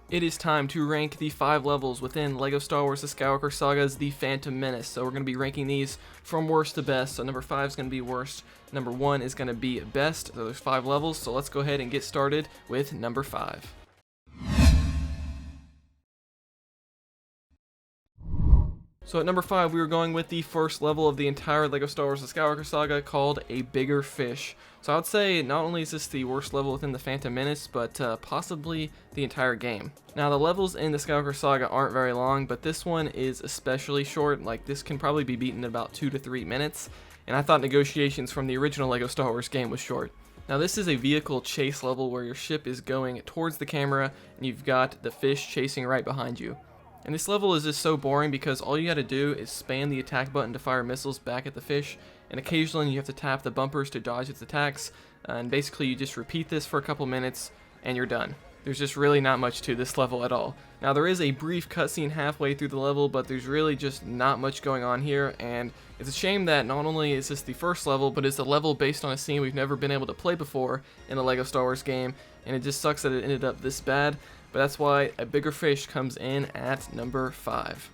It is time to rank the 5 levels within LEGO Star Wars The Skywalker Saga's The Phantom Menace. So we're going to be ranking these from worst to best. So number 5 is going to be worst, number 1 is going to be best. So there's 5 levels, so let's go ahead and get started with number 5. So at number 5, we were going with the first level of the entire LEGO Star Wars The Skywalker Saga, called A Bigger Fish. So I would say not only is this the worst level within the Phantom Menace, but possibly the entire game. Now the levels in the Skywalker Saga aren't very long, but this one is especially short. Like, this can probably be beaten in about 2 to 3 minutes, and I thought Negotiations from the original LEGO Star Wars game was short. Now this is a vehicle chase level where your ship is going towards the camera, and you've got the fish chasing right behind you. And this level is just so boring because all you gotta do is spam the attack button to fire missiles back at the fish, and occasionally you have to tap the bumpers to dodge its attacks, and basically you just repeat this for a couple minutes and you're done. There's just really not much to this level at all. Now there is a brief cutscene halfway through the level, but there's really just not much going on here, and it's a shame that not only is this the first level, but it's a level based on a scene we've never been able to play before in a LEGO Star Wars game, and it just sucks that it ended up this bad, but that's why A Bigger Fish comes in at number 5.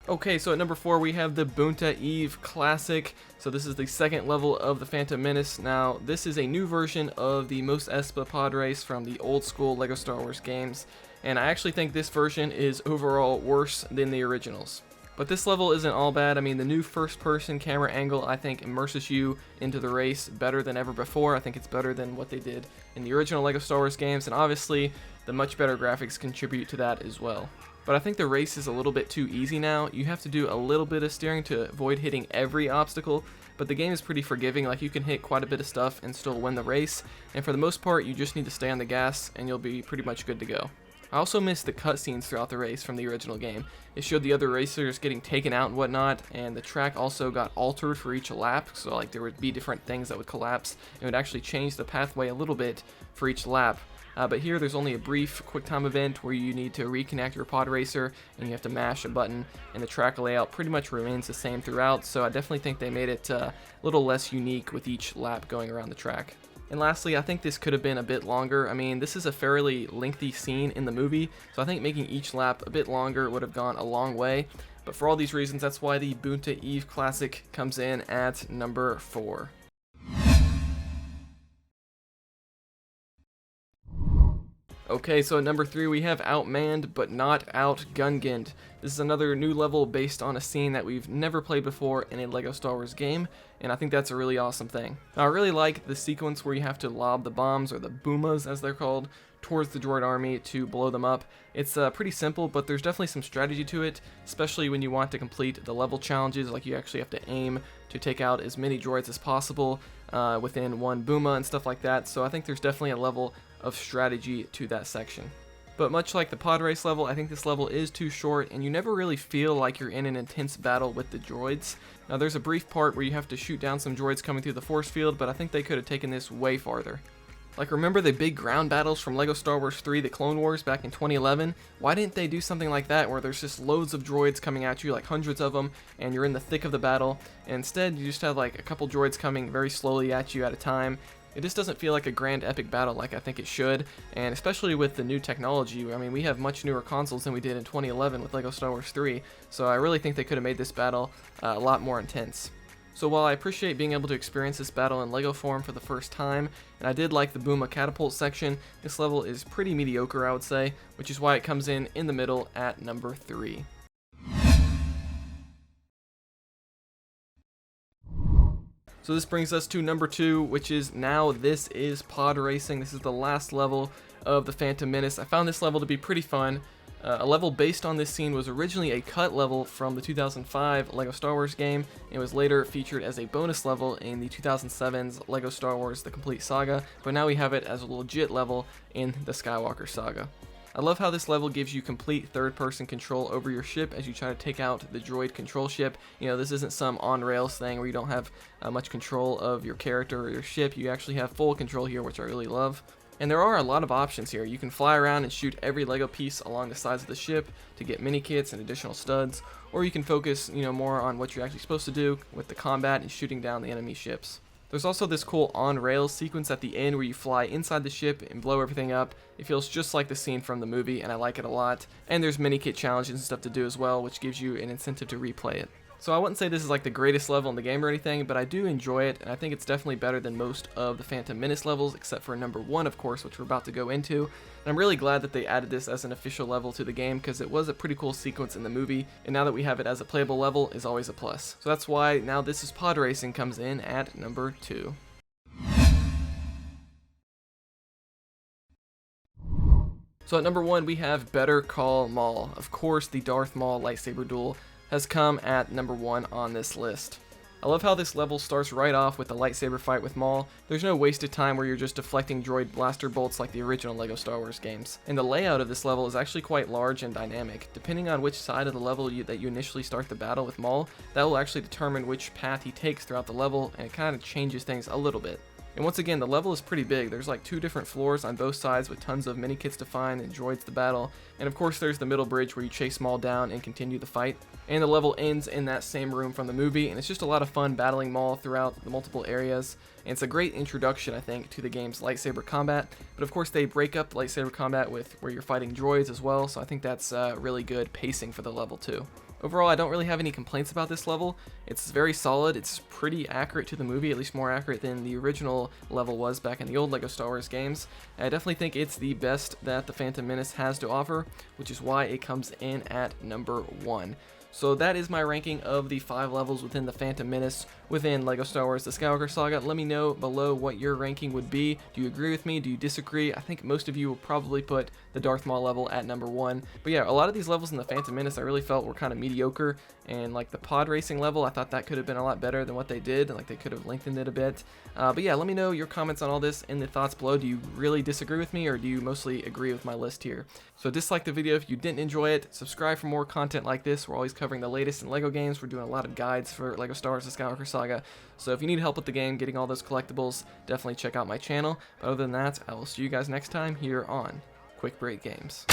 Okay, so at number 4 we have the Boonta Eve Classic. So this is the second level of the Phantom Menace. Now this is a new version of the Mos Espa pod race from the old school LEGO Star Wars games, and I actually think this version is overall worse than the originals. But this level isn't all bad. I mean, the new first-person camera angle, I think, immerses you into the race better than ever before. I think it's better than what they did in the original LEGO Star Wars games, and obviously the much better graphics contribute to that as well. But I think the race is a little bit too easy now. You have to do a little bit of steering to avoid hitting every obstacle, but the game is pretty forgiving. Like, you can hit quite a bit of stuff and still win the race, and for the most part you just need to stay on the gas and you'll be pretty much good to go. I also missed the cutscenes throughout the race from the original game. It showed the other racers getting taken out and whatnot, and the track also got altered for each lap, so like there would be different things that would collapse, and it would actually change the pathway a little bit for each lap. But here there's only a brief QuickTime event where you need to reconnect your pod racer, and you have to mash a button, and the track layout pretty much remains the same throughout, so I definitely think they made it a little less unique with each lap going around the track. And lastly, I think this could have been a bit longer. I mean, this is a fairly lengthy scene in the movie, so I think making each lap a bit longer would have gone a long way. But for all these reasons, that's why the Boonta Eve Classic comes in at number 4. Okay, so at number 3 we have Outmanned but Not Outgunned. This is another new level based on a scene that we've never played before in a LEGO Star Wars game, and I think that's a really awesome thing. Now I really like the sequence where you have to lob the bombs, or the boomas as they're called, towards the droid army to blow them up. It's pretty simple, but there's definitely some strategy to it, especially when you want to complete the level challenges. Like, you actually have to aim to take out as many droids as possible within one booma and stuff like that, so I think there's definitely a level of strategy to that section. But much like the pod race level, I think this level is too short, and you never really feel like you're in an intense battle with the droids. Now there's a brief part where you have to shoot down some droids coming through the force field, but I think they could have taken this way farther. Like, remember the big ground battles from LEGO Star Wars 3, The Clone Wars, back in 2011? Why didn't they do something like that, where there's just loads of droids coming at you, like hundreds of them, and you're in the thick of the battle, and instead you just have like a couple droids coming very slowly at you at a time. It just doesn't feel like a grand epic battle like I think it should, and especially with the new technology. I mean, we have much newer consoles than we did in 2011 with LEGO Star Wars 3, so I really think they could have made this battle a lot more intense. So while I appreciate being able to experience this battle in LEGO form for the first time, and I did like the Booma catapult section, this level is pretty mediocre, I would say, which is why it comes in the middle at number 3. So this brings us to number 2, which is Now This Is Pod Racing. This is the last level of the Phantom Menace. I found this level to be pretty fun. A level based on this scene was originally a cut level from the 2005 LEGO Star Wars game. It was later featured as a bonus level in the 2007's LEGO Star Wars The Complete Saga, but now we have it as a legit level in the Skywalker Saga. I love how this level gives you complete third-person control over your ship as you try to take out the droid control ship. You know, this isn't some on-rails thing where you don't have much control of your character or your ship. You actually have full control here, which I really love. And there are a lot of options here. You can fly around and shoot every LEGO piece along the sides of the ship to get mini kits and additional studs, or you can focus, more on what you're actually supposed to do with the combat and shooting down the enemy ships. There's also this cool on-rails sequence at the end where you fly inside the ship and blow everything up. It feels just like the scene from the movie, and I like it a lot. And there's mini-kit challenges and stuff to do as well, which gives you an incentive to replay it. So I wouldn't say this is like the greatest level in the game or anything, but I do enjoy it, and I think it's definitely better than most of the Phantom Menace levels, except for number 1, of course, which we're about to go into. And I'm really glad that they added this as an official level to the game, because it was a pretty cool sequence in the movie, and now that we have it as a playable level is always a plus. So that's why now This Is Pod Racing comes in at number 2. So at number 1 we have Better Call Maul. Of course, the Darth Maul lightsaber duel has come at number 1 on this list. I love how this level starts right off with a lightsaber fight with Maul. There's no wasted time where you're just deflecting droid blaster bolts like the original LEGO Star Wars games. And the layout of this level is actually quite large and dynamic. Depending on which side of the level that you initially start the battle with Maul, that will actually determine which path he takes throughout the level, and it kind of changes things a little bit. And once again, the level is pretty big. There's like 2 different floors on both sides with tons of mini kits to find and droids to battle. And of course there's the middle bridge where you chase Maul down and continue the fight. And the level ends in that same room from the movie, and it's just a lot of fun battling Maul throughout the multiple areas. And it's a great introduction, I think, to the game's lightsaber combat. But of course they break up the lightsaber combat with where you're fighting droids as well, so I think that's really good pacing for the level too. Overall, I don't really have any complaints about this level. It's very solid, it's pretty accurate to the movie, at least more accurate than the original level was back in the old LEGO Star Wars games. I definitely think it's the best that the Phantom Menace has to offer, which is why it comes in at number 1. So that is my ranking of the 5 levels within the Phantom Menace within LEGO Star Wars The Skywalker Saga. Let me know below what your ranking would be. Do you agree with me? Do you disagree? I think most of you will probably put the Darth Maul level at number 1. But yeah, a lot of these levels in the Phantom Menace I really felt were kind of mediocre, and like the pod racing level, I thought that could have been a lot better than what they did, like they could have lengthened it a bit. But yeah, let me know your comments on all this in the thoughts below. Do you really disagree with me, or do you mostly agree with my list here? So dislike the video if you didn't enjoy it. Subscribe for more content like this. We're always covering the latest in LEGO games. We're doing a lot of guides for LEGO Star Wars The Skywalker Saga. So if you need help with the game, getting all those collectibles, definitely check out my channel. But other than that, I will see you guys next time here on Quick Break Games.